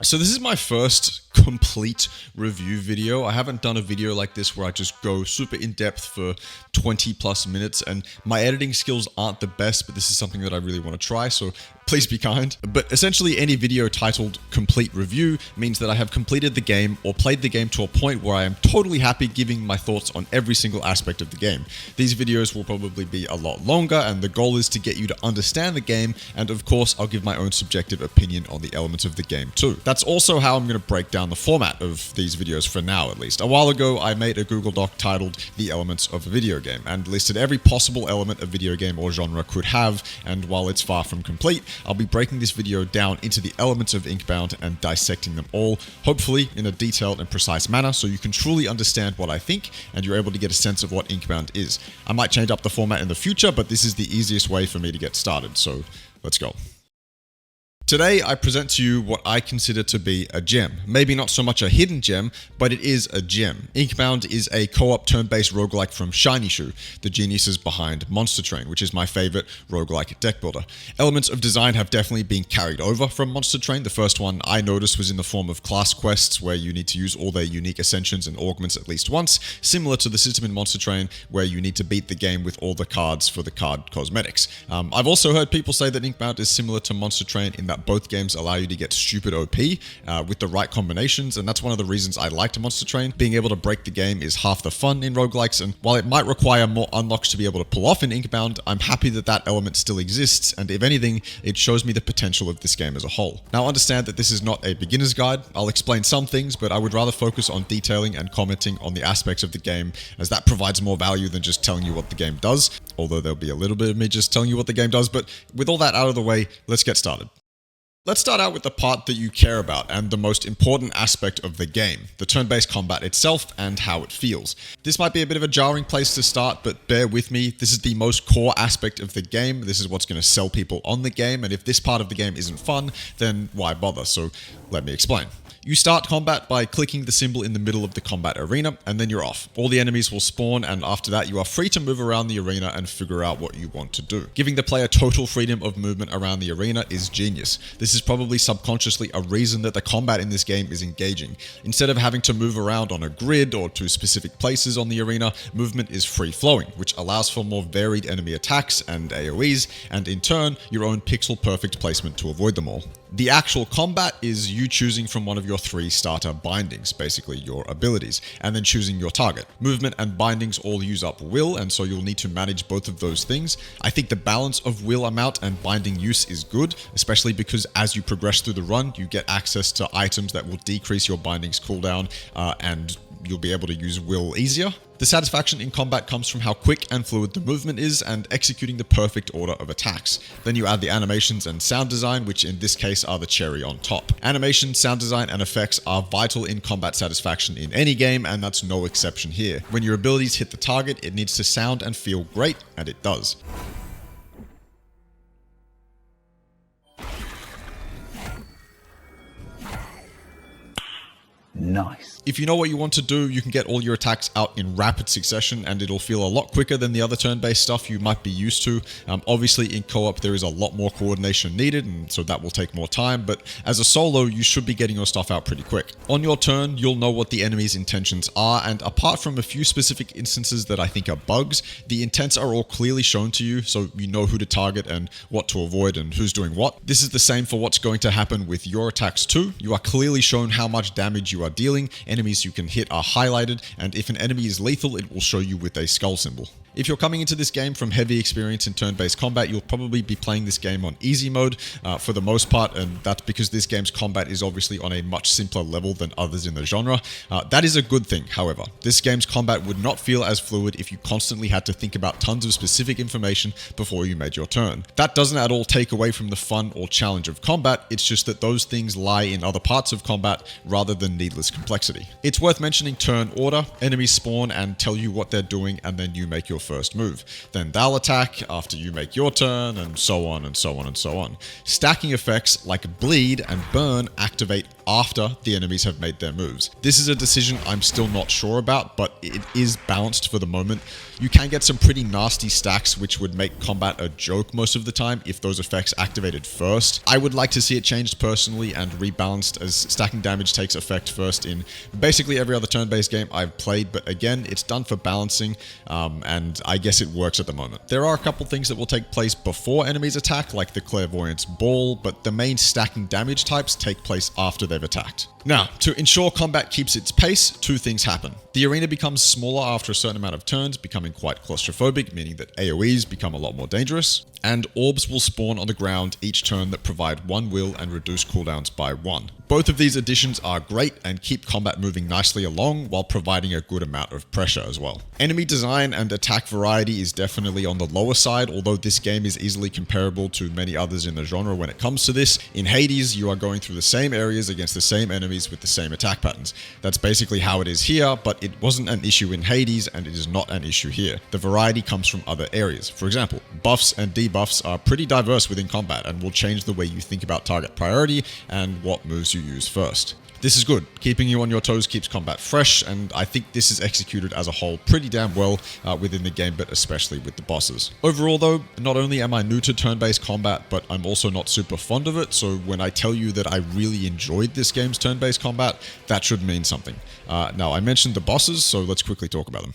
So this is my first complete review video. I haven't done a video like this where I just go super in depth for 20 plus minutes, and my editing skills aren't the best, but this is something that I really want to try, so please be kind. But essentially any video titled complete review means that I have completed the game or played the game to a point where I am totally happy giving my thoughts on every single aspect of the game. These videos will probably be a lot longer, and the goal is to get you to understand the game, and of course I'll give my own subjective opinion on the elements of the game too. That's also how I'm going to break down the format of these videos for now, at least. A while ago I made a Google Doc titled The Elements of a Video Game and listed every possible element a video game or genre could have, and while it's far from complete, I'll be breaking this video down into the elements of Inkbound and dissecting them all, hopefully in a detailed and precise manner, so you can truly understand what I think and you're able to get a sense of what Inkbound is. I might change up the format in the future, but this is the easiest way for me to get started, so let's go. Today, I present to you what I consider to be a gem. Maybe not so much a hidden gem, but it is a gem. Inkbound is a co-op turn-based roguelike from Shiny Shoe, the geniuses behind Monster Train, which is my favorite roguelike deck builder. Elements of design have definitely been carried over from Monster Train. The first one I noticed was in the form of class quests, where you need to use all their unique ascensions and augments at least once, similar to the system in Monster Train, where you need to beat the game with all the cards for the card cosmetics. I've also heard people say that Inkbound is similar to Monster Train in that both games allow you to get stupid OP with the right combinations, and that's one of the reasons I liked Monster Train. Being able to break the game is half the fun in roguelikes, and while it might require more unlocks to be able to pull off in Inkbound, I'm happy that that element still exists, and if anything, it shows me the potential of this game as a whole. Now understand that this is not a beginner's guide. I'll explain some things, but I would rather focus on detailing and commenting on the aspects of the game, as that provides more value than just telling you what the game does, although there'll be a little bit of me just telling you what the game does. But with all that out of the way, let's get started. Let's start out with the part that you care about and the most important aspect of the game, the turn-based combat itself and how it feels. This might be a bit of a jarring place to start, but bear with me. This is the most core aspect of the game. This is what's going to sell people on the game, and if this part of the game isn't fun, then why bother? So let me explain. You start combat by clicking the symbol in the middle of the combat arena, and then you're off. All the enemies will spawn, and after that you are free to move around the arena and figure out what you want to do. Giving the player total freedom of movement around the arena is genius. This is probably subconsciously a reason that the combat in this game is engaging. Instead of having to move around on a grid or to specific places on the arena, movement is free-flowing, which allows for more varied enemy attacks and AoEs, and in turn, your own pixel-perfect placement to avoid them all. The actual combat is you choosing from one of your 3 starter bindings, basically your abilities, and then choosing your target. Movement and bindings all use up will, and so you'll need to manage both of those things. I think the balance of will amount and binding use is good, especially because as you progress through the run, you get access to items that will decrease your bindings cooldown, and you'll be able to use will easier. The satisfaction in combat comes from how quick and fluid the movement is and executing the perfect order of attacks. Then you add the animations and sound design, which in this case are the cherry on top. Animation, sound design, and effects are vital in combat satisfaction in any game, and that's no exception here. When your abilities hit the target, it needs to sound and feel great, and it does. Nice. If you know what you want to do, you can get all your attacks out in rapid succession, and it'll feel a lot quicker than the other turn-based stuff you might be used to. Obviously in co-op there is a lot more coordination needed, and so that will take more time, but as a solo you should be getting your stuff out pretty quick. On your turn, you'll know what the enemy's intentions are, and apart from a few specific instances that I think are bugs, the intents are all clearly shown to you, so you know who to target and what to avoid and who's doing what. This is the same for what's going to happen with your attacks too. You are clearly shown how much damage you are dealing, enemies you can hit are highlighted, and if an enemy is lethal, it will show you with a skull symbol. If you're coming into this game from heavy experience in turn-based combat, you'll probably be playing this game on easy mode for the most part, and that's because this game's combat is obviously on a much simpler level than others in the genre. That is a good thing, however. This game's combat would not feel as fluid if you constantly had to think about tons of specific information before you made your turn. That doesn't at all take away from the fun or challenge of combat, it's just that those things lie in other parts of combat rather than needlessly needless complexity. It's worth mentioning turn order. Enemies spawn and tell you what they're doing, and then you make your first move. Then they'll attack after you make your turn, and so on and so on and so on. Stacking effects like bleed and burn activate after the enemies have made their moves. This is a decision I'm still not sure about, but it is balanced for the moment. You can get some pretty nasty stacks which would make combat a joke most of the time if those effects activated first. I would like to see it changed personally and rebalanced, as stacking damage takes effect first in basically every other turn-based game I've played, but again, it's done for balancing, and I guess it works at the moment. There are a couple things that will take place before enemies attack, like the Clairvoyance Ball, but the main stacking damage types take place after they've attacked. Now, to ensure combat keeps its pace, two things happen. The arena becomes smaller after a certain amount of turns, becoming quite claustrophobic, meaning that AoEs become a lot more dangerous, and orbs will spawn on the ground each turn that provide 1 will and reduce cooldowns by 1. Both of these additions are great and keep combat moving nicely along while providing a good amount of pressure as well. Enemy design and attack variety is definitely on the lower side, although this game is easily comparable to many others in the genre when it comes to this. In Hades, you are going through the same areas against the same enemies with the same attack patterns. That's basically how it is here, but it wasn't an issue in Hades and it is not an issue here. The variety comes from other areas. For example, buffs and debuffs are pretty diverse within combat and will change the way you think about target priority and what moves you use first. This is good. Keeping you on your toes keeps combat fresh, and I think this is executed as a whole pretty damn well within the game, but especially with the bosses. Overall though, not only am I new to turn-based combat, but I'm also not super fond of it, so when I tell you that I really enjoyed this game's turn-based combat, that should mean something. Now, I mentioned the bosses, so let's quickly talk about them.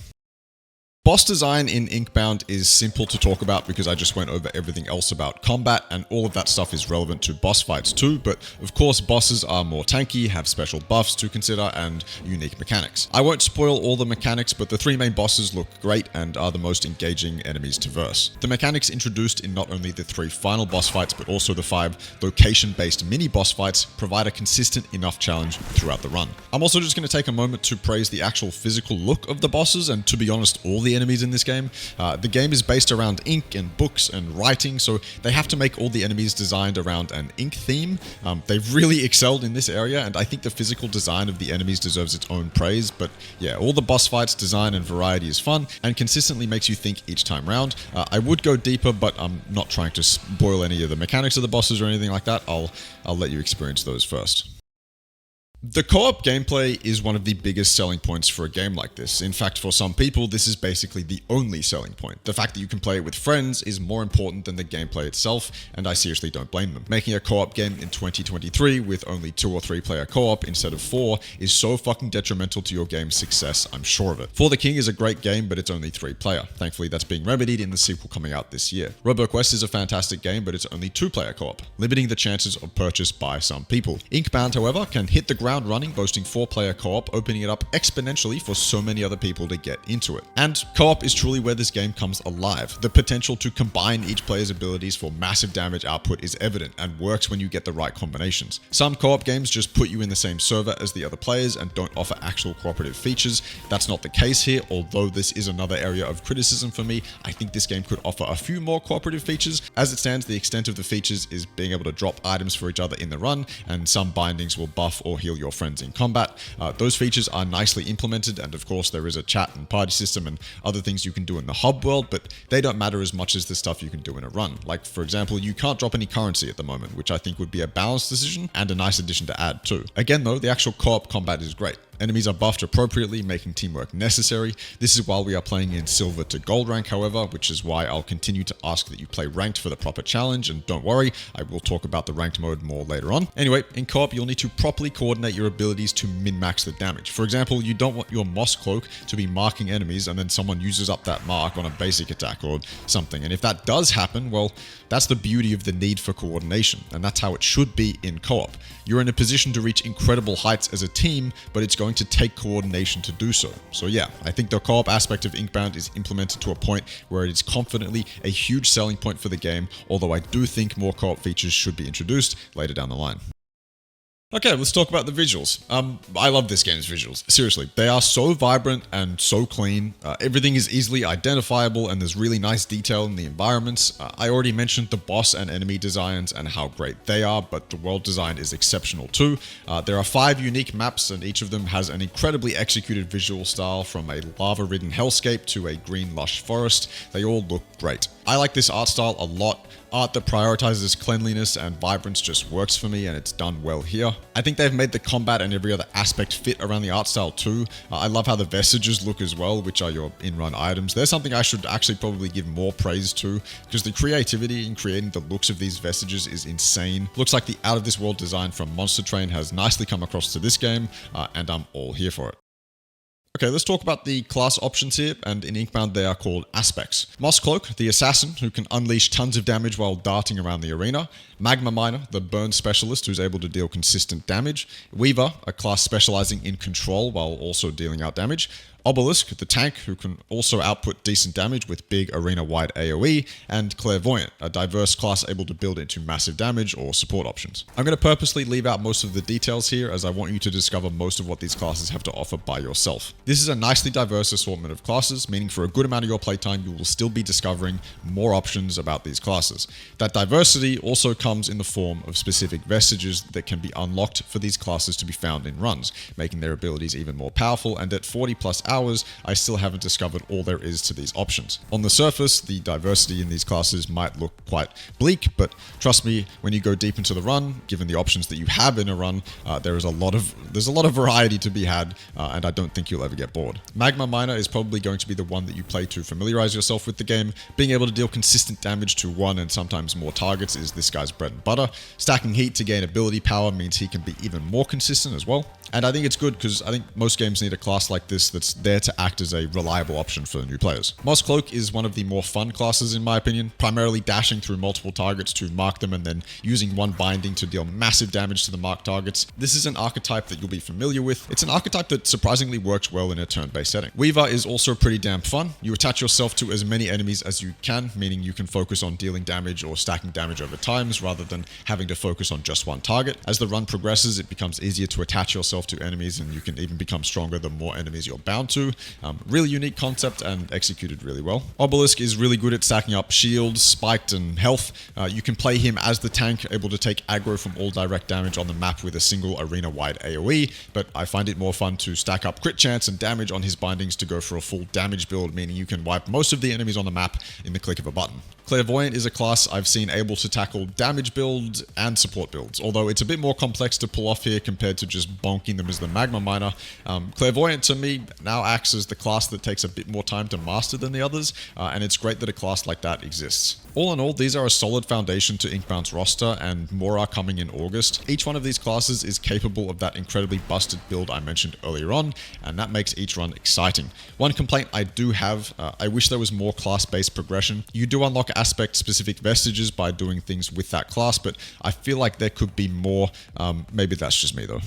Boss design in Inkbound is simple to talk about because I just went over everything else about combat, and all of that stuff is relevant to boss fights too, but of course bosses are more tanky, have special buffs to consider, and unique mechanics. I won't spoil all the mechanics, but the 3 main bosses look great and are the most engaging enemies to verse. The mechanics introduced in not only the 3 final boss fights, but also the 5 location-based mini-boss fights provide a consistent enough challenge throughout the run. I'm also just going to take a moment to praise the actual physical look of the bosses, and to be honest, all the enemies in this game. The game is based around ink and books and writing, so they have to make all the enemies designed around an ink theme. They've really excelled in this area, and I think the physical design of the enemies deserves its own praise, but yeah, all the boss fights, design, and variety is fun, and consistently makes you think each time round. I would go deeper, but I'm not trying to spoil any of the mechanics of the bosses or anything like that. I'll let you experience those first. The co-op gameplay is one of the biggest selling points for a game like this. In fact, for some people, this is basically the only selling point. The fact that you can play it with friends is more important than the gameplay itself, and I seriously don't blame them. Making a co-op game in 2023 with only 2 or 3 player co-op instead of 4 is so fucking detrimental to your game's success, I'm sure of it. For the King is a great game, but it's only 3 player. Thankfully, that's being remedied in the sequel coming out this year. RoboQuest is a fantastic game, but it's only 2 player co-op, limiting the chances of purchase by some people. Inkbound, however, can hit the ground running, boasting 4-player co-op, opening it up exponentially for so many other people to get into it. And co-op is truly where this game comes alive. The potential to combine each player's abilities for massive damage output is evident and works when you get the right combinations. Some co-op games just put you in the same server as the other players and don't offer actual cooperative features. That's not the case here, although this is another area of criticism for me. I think this game could offer a few more cooperative features. As it stands, the extent of the features is being able to drop items for each other in the run, and some bindings will buff or heal your friends in combat. Those features are nicely implemented, and of course there is a chat and party system and other things you can do in the hub world, but they don't matter as much as the stuff you can do in a run. Like, for example, you can't drop any currency at the moment, which I think would be a balanced decision and a nice addition to add too. Again though, the actual co-op combat is great. Enemies are buffed appropriately, making teamwork necessary. This is while we are playing in silver to gold rank, however, which is why I'll continue to ask that you play ranked for the proper challenge, and don't worry, I will talk about the ranked mode more later on. Anyway, in co-op, you'll need to properly coordinate your abilities to min-max the damage. For example, you don't want your moss cloak to be marking enemies and then someone uses up that mark on a basic attack or something. And if that does happen, well, that's the beauty of the need for coordination, and that's how it should be in co-op. You're in a position to reach incredible heights as a team, but it's going to take coordination to do so. So yeah, I think the co-op aspect of Inkbound is implemented to a point where it is confidently a huge selling point for the game, although I do think more co-op features should be introduced later down the line. Okay, let's talk about the visuals. I love this game's visuals. Seriously, they are so vibrant and so clean. Everything is easily identifiable and there's really nice detail in the environments. I already mentioned the boss and enemy designs and how great they are, but the world design is exceptional too. There are 5 unique maps and each of them has an incredibly executed visual style, from a lava-ridden hellscape to a green lush forest. They all look great. I like this art style a lot. Art that prioritizes cleanliness and vibrance just works for me, and it's done well here. I think they've made the combat and every other aspect fit around the art style too. I love how the vestiges look as well, which are your in-run items. There's something I should actually probably give more praise to, because the creativity in creating the looks of these vestiges is insane. Looks like the out-of-this-world design from Monster Train has nicely come across to this game, and I'm all here for it. Okay, let's talk about the class options here, and in Inkbound they are called aspects. Moss Cloak, the assassin who can unleash tons of damage while darting around the arena. Magma Miner, the burn specialist who's able to deal consistent damage. Weaver, a class specializing in control while also dealing out damage. Obelisk, the tank who can also output decent damage with big arena-wide AoE, and Clairvoyant, a diverse class able to build into massive damage or support options. I'm going to purposely leave out most of the details here, as I want you to discover most of what these classes have to offer by yourself. This is a nicely diverse assortment of classes, meaning for a good amount of your playtime you will still be discovering more options about these classes. That diversity also comes in the form of specific vestiges that can be unlocked for these classes to be found in runs, making their abilities even more powerful, and at 40 plus hours, I still haven't discovered all there is to these options. On the surface, the diversity in these classes might look quite bleak, but trust me, when you go deep into the run, given the options that you have in a run, there's a lot of variety to be had, and I don't think you'll ever get bored. Magma Miner is probably going to be the one that you play to familiarize yourself with the game. Being able to deal consistent damage to one and sometimes more targets is this guy's bread and butter. Stacking heat to gain ability power means he can be even more consistent as well. And I think it's good because I think most games need a class like this that's there to act as a reliable option for new players. Moss Cloak is one of the more fun classes in my opinion, primarily dashing through multiple targets to mark them and then using one binding to deal massive damage to the marked targets. This is an archetype that you'll be familiar with. It's an archetype that surprisingly works well in a turn-based setting. Weaver is also pretty damn fun. You attach yourself to as many enemies as you can, meaning you can focus on dealing damage or stacking damage over times rather than having to focus on just one target. As the run progresses, it becomes easier to attach yourself to enemies, and you can even become stronger the more enemies you're bound to. Really unique concept and executed really well. Obelisk is really good at stacking up shields, spiked, and health. You can play him as the tank, able to take aggro from all direct damage on the map with a single arena-wide AoE, but I find it more fun to stack up crit chance and damage on his bindings to go for a full damage build, meaning you can wipe most of the enemies on the map in the click of a button. Clairvoyant is a class I've seen able to tackle damage builds and support builds, although it's a bit more complex to pull off here compared to just bonking them as the Magma Miner. Clairvoyant to me now acts as the class that takes a bit more time to master than the others, and it's great that a class like that exists. All in all, these are a solid foundation to Inkbound's roster, and more are coming in August. Each one of these classes is capable of that incredibly busted build I mentioned earlier on, and that makes each run exciting. One complaint I do have, I wish there was more class-based progression. You do unlock aspect-specific vestiges by doing things with that class, but I feel like there could be more. Maybe that's just me though.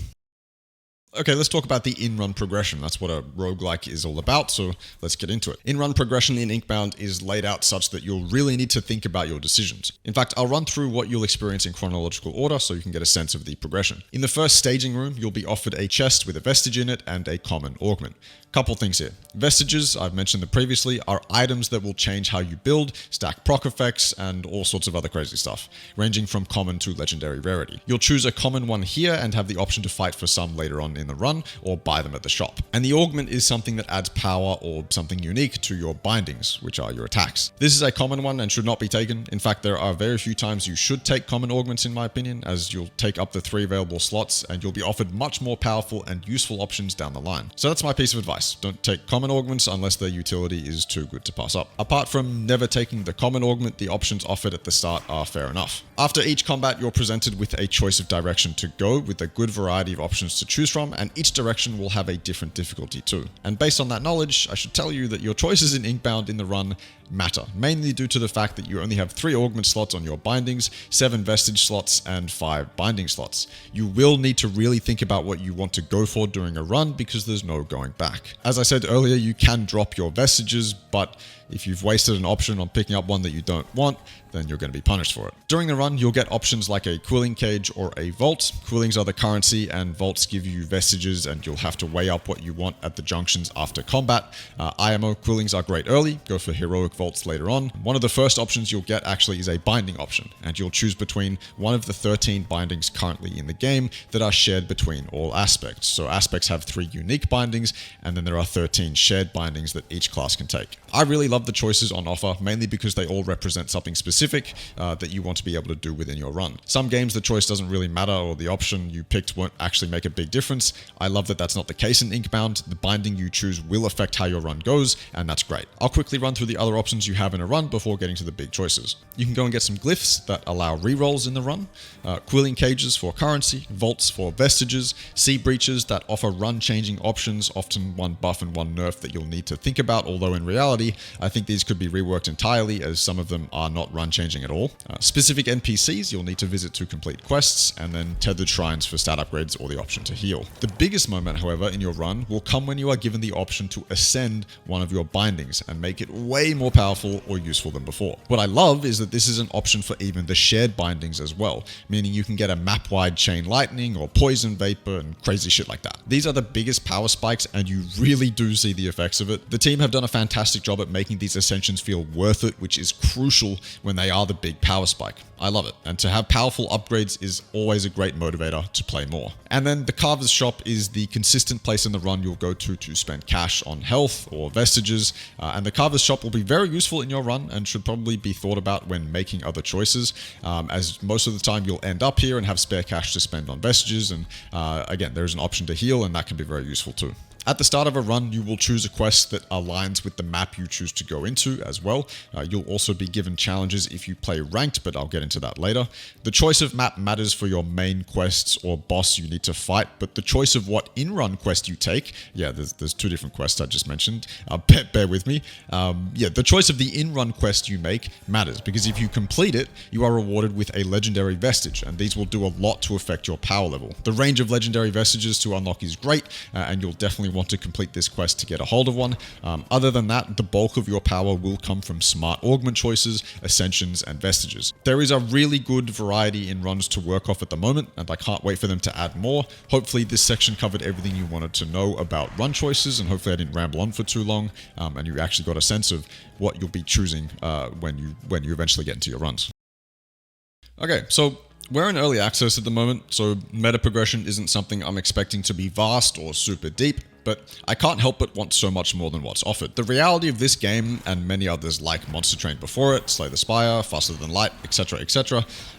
Okay, let's talk about the in-run progression. That's what a roguelike is all about, so let's get into it. In-run progression in Inkbound is laid out such that you'll really need to think about your decisions. In fact, I'll run through what you'll experience in chronological order so you can get a sense of the progression. In the first staging room, you'll be offered a chest with a vestige in it and a common augment. Couple things here. Vestiges, I've mentioned them previously, are items that will change how you build, stack proc effects, and all sorts of other crazy stuff, ranging from common to legendary rarity. You'll choose a common one here and have the option to fight for some later on in the run, or buy them at the shop. And the augment is something that adds power or something unique to your bindings, which are your attacks. This is a common one and should not be taken. In fact, there are very few times you should take common augments in my opinion, as you'll take up the 3 available slots and you'll be offered much more powerful and useful options down the line. So that's my piece of advice. Don't take common augments unless their utility is too good to pass up. Apart from never taking the common augment, the options offered at the start are fair enough. After each combat, you're presented with a choice of direction to go with a good variety of options to choose from, and each direction will have a different difficulty too. And based on that knowledge, I should tell you that your choices in Inkbound in the run matter, mainly due to the fact that you only have 3 augment slots on your bindings, 7 vestige slots, and 5 binding slots. You will need to really think about what you want to go for during a run because there's no going back. As I said earlier, you can drop your vestiges, but if you've wasted an option on picking up one that you don't want, then you're going to be punished for it. During the run, you'll get options like a quilling cage or a vault. Quillings are the currency and vaults give you vestiges, and you'll have to weigh up what you want at the junctions after combat. IMO quillings are great early, go for heroic vaults later on. One of the first options you'll get actually is a binding option, and you'll choose between one of the 13 bindings currently in the game that are shared between all aspects. So aspects have 3 unique bindings, and then there are 13 shared bindings that each class can take. I really love the choices on offer, mainly because they all represent something specific that you want to be able to do within your run. Some games the choice doesn't really matter, or the option you picked won't actually make a big difference. I love that that's not the case in Inkbound. The binding you choose will affect how your run goes, and that's great. I'll quickly run through the other options you have in a run before getting to the big choices. You can go and get some glyphs that allow rerolls in the run, quilling cages for currency, vaults for vestiges, sea breaches that offer run-changing options, often one buff and one nerf that you'll need to think about, although in reality, I think these could be reworked entirely, as some of them are not run-changing at all. Specific NPCs you'll need to visit to complete quests, and then tethered shrines for stat upgrades or the option to heal. The biggest moment, however, in your run will come when you are given the option to ascend one of your bindings and make it way more powerful or useful than before. What I love is that this is an option for even the shared bindings as well, meaning you can get a map-wide chain lightning or poison vapor and crazy shit like that. These are the biggest power spikes, and you really do see the effects of it. The team have done a fantastic job at making these ascensions feel worth it, which is crucial when they are the big power spike. I love it, and to have powerful upgrades is always a great motivator to play more. And then the Carver's Shop is the consistent place in the run you'll go to spend cash on health or vestiges, and the Carver's Shop will be very useful in your run and should probably be thought about when making other choices, as most of the time you'll end up here and have spare cash to spend on vestiges, and again, there's an option to heal, and that can be very useful too. At the start of a run, you will choose a quest that aligns with the map you choose to go into as well. You'll also be given challenges if you play ranked, but I'll get into that later. The choice of map matters for your main quests or boss you need to fight, but the choice of what in-run quest you take, there's 2 different quests I just mentioned, bear with me. The choice of the in-run quest you make matters, because if you complete it, you are rewarded with a legendary vestige, and these will do a lot to affect your power level. The range of legendary vestiges to unlock is great, and you'll definitely want to complete this quest to get a hold of one. Other than that, the bulk of your power will come from smart augment choices, ascensions, and vestiges. There is a really good variety in runs to work off at the moment, and I can't wait for them to add more. Hopefully this section covered everything you wanted to know about run choices, and hopefully I didn't ramble on for too long, and you actually got a sense of what you'll be choosing when you eventually get into your runs. Okay, so we're in early access at the moment, so meta progression isn't something I'm expecting to be vast or super deep, but I can't help but want so much more than what's offered. The reality of this game, and many others like Monster Train before it, Slay the Spire, Faster Than Light, etc.,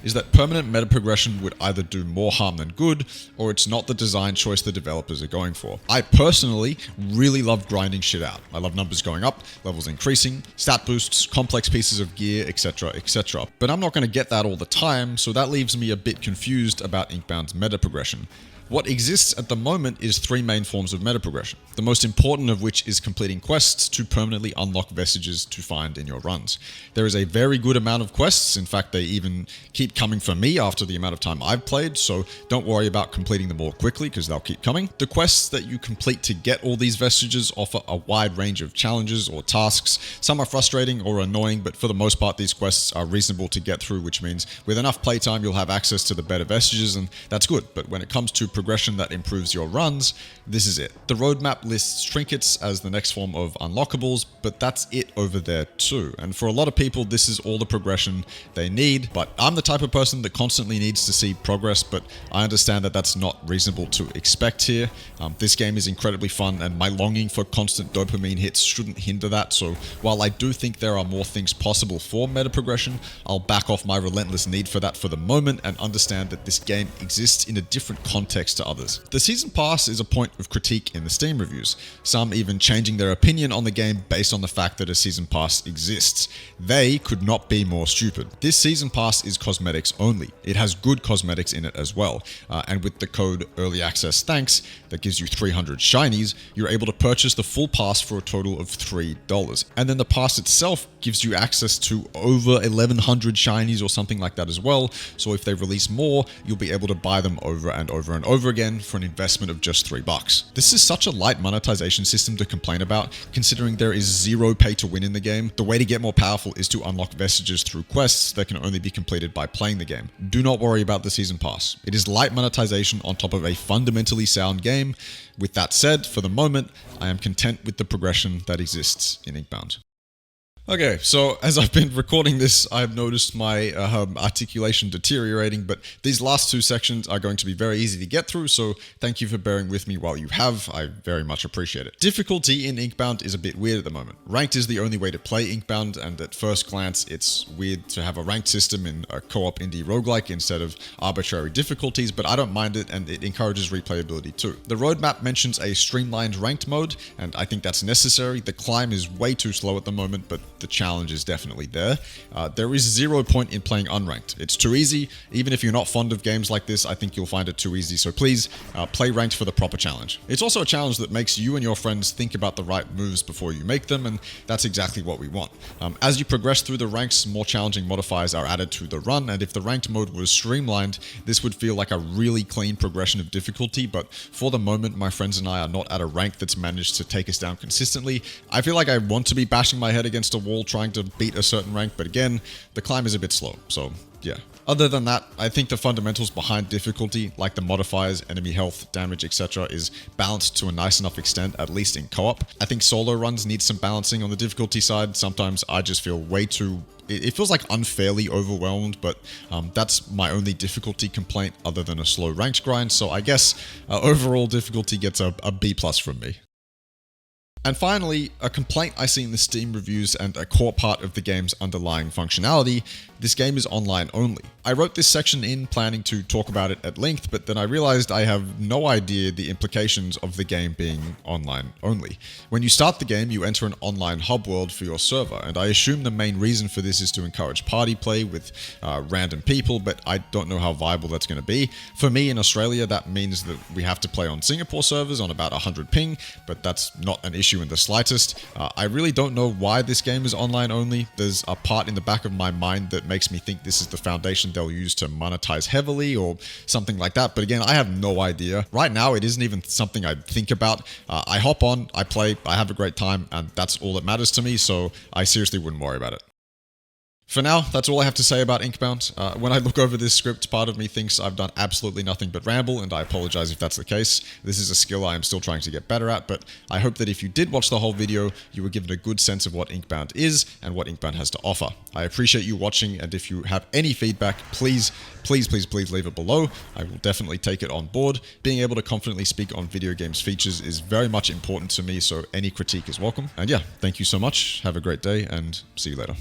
is that permanent meta progression would either do more harm than good, or it's not the design choice the developers are going for. I personally really love grinding shit out. I love numbers going up, levels increasing, stat boosts, complex pieces of gear, etc., etc. But I'm not going to get that all the time, so that leaves me a bit confused about Inkbound's meta progression. What exists at the moment is 3 main forms of meta progression, the most important of which is completing quests to permanently unlock vestiges to find in your runs. There is a very good amount of quests, in fact they even keep coming for me after the amount of time I've played, so don't worry about completing them all quickly because they'll keep coming. The quests that you complete to get all these vestiges offer a wide range of challenges or tasks. Some are frustrating or annoying, but for the most part these quests are reasonable to get through, which means with enough playtime you'll have access to the better vestiges, and that's good. But when it comes to progression that improves your runs, this is it. The roadmap lists trinkets as the next form of unlockables, but that's it over there too. And for a lot of people, this is all the progression they need, but I'm the type of person that constantly needs to see progress, but I understand that that's not reasonable to expect here. This game is incredibly fun, and my longing for constant dopamine hits shouldn't hinder that, so while I do think there are more things possible for meta progression, I'll back off my relentless need for that for the moment and understand that this game exists in a different context to others. The Season Pass is a point of critique in the Steam reviews, some even changing their opinion on the game based on the fact that a Season Pass exists. They could not be more stupid. This Season Pass is cosmetics only. It has good cosmetics in it as well, and with the code Early Access Thanks that gives you 300 shinies, you're able to purchase the full pass for a total of $3. And then the pass itself gives you access to over 1100 shinies or something like that as well, so if they release more, you'll be able to buy them over and over and over over again for an investment of just $3. This is such a light monetization system to complain about, considering there is zero pay to win in the game. The way to get more powerful is to unlock vestiges through quests that can only be completed by playing the game. Do not worry about the season pass. It is light monetization on top of a fundamentally sound game. With that said, for the moment, I am content with the progression that exists in Inkbound. Okay, so as I've been recording this, I've noticed my articulation deteriorating, but these last two sections are going to be very easy to get through, so thank you for bearing with me while you have. I very much appreciate it. Difficulty in Inkbound is a bit weird at the moment. Ranked is the only way to play Inkbound, and at first glance, it's weird to have a ranked system in a co-op indie roguelike instead of arbitrary difficulties, but I don't mind it, and it encourages replayability too. The roadmap mentions a streamlined ranked mode, and I think that's necessary. The climb is way too slow at the moment, but the challenge is definitely there. There is zero point in playing unranked. It's too easy. Even if you're not fond of games like this, I think you'll find it too easy. So please play ranked for the proper challenge. It's also a challenge that makes you and your friends think about the right moves before you make them, and that's exactly what we want. As you progress through the ranks, more challenging modifiers are added to the run, and if the ranked mode was streamlined, this would feel like a really clean progression of difficulty, but for the moment, my friends and I are not at a rank that's managed to take us down consistently. I feel like I want to be bashing my head against a wall trying to beat a certain rank, but again, the climb is a bit slow, so yeah. Other than that, I think the fundamentals behind difficulty, like the modifiers, enemy health, damage, etc., is balanced to a nice enough extent, at least in co-op. I think solo runs need some balancing on the difficulty side. Sometimes I just feel way too... It feels like unfairly overwhelmed, but that's my only difficulty complaint other than a slow ranked grind, so I guess overall difficulty gets a B+ from me. And finally, a complaint I see in the Steam reviews and a core part of the game's underlying functionality: this game is online only. I wrote this section in planning to talk about it at length, but then I realized I have no idea the implications of the game being online only. When you start the game, you enter an online hub world for your server, and I assume the main reason for this is to encourage party play with random people, but I don't know how viable that's going to be. For me in Australia, that means that we have to play on Singapore servers on about 100 ping, but that's not an issue in the slightest. I really don't know why this game is online only. There's a part in the back of my mind that makes me think this is the foundation they'll use to monetize heavily or something like that, but again, I have no idea. Right now, it isn't even something I think about. I hop on, I play, I have a great time, and that's all that matters to me, so I seriously wouldn't worry about it. For now, that's all I have to say about Inkbound. When I look over this script, part of me thinks I've done absolutely nothing but ramble, and I apologize if that's the case. This is a skill I am still trying to get better at, but I hope that if you did watch the whole video, you were given a good sense of what Inkbound is and what Inkbound has to offer. I appreciate you watching, and if you have any feedback, please leave it below. I will definitely take it on board. Being able to confidently speak on video games features is very much important to me, so any critique is welcome. And yeah, thank you so much. Have a great day, and see you later.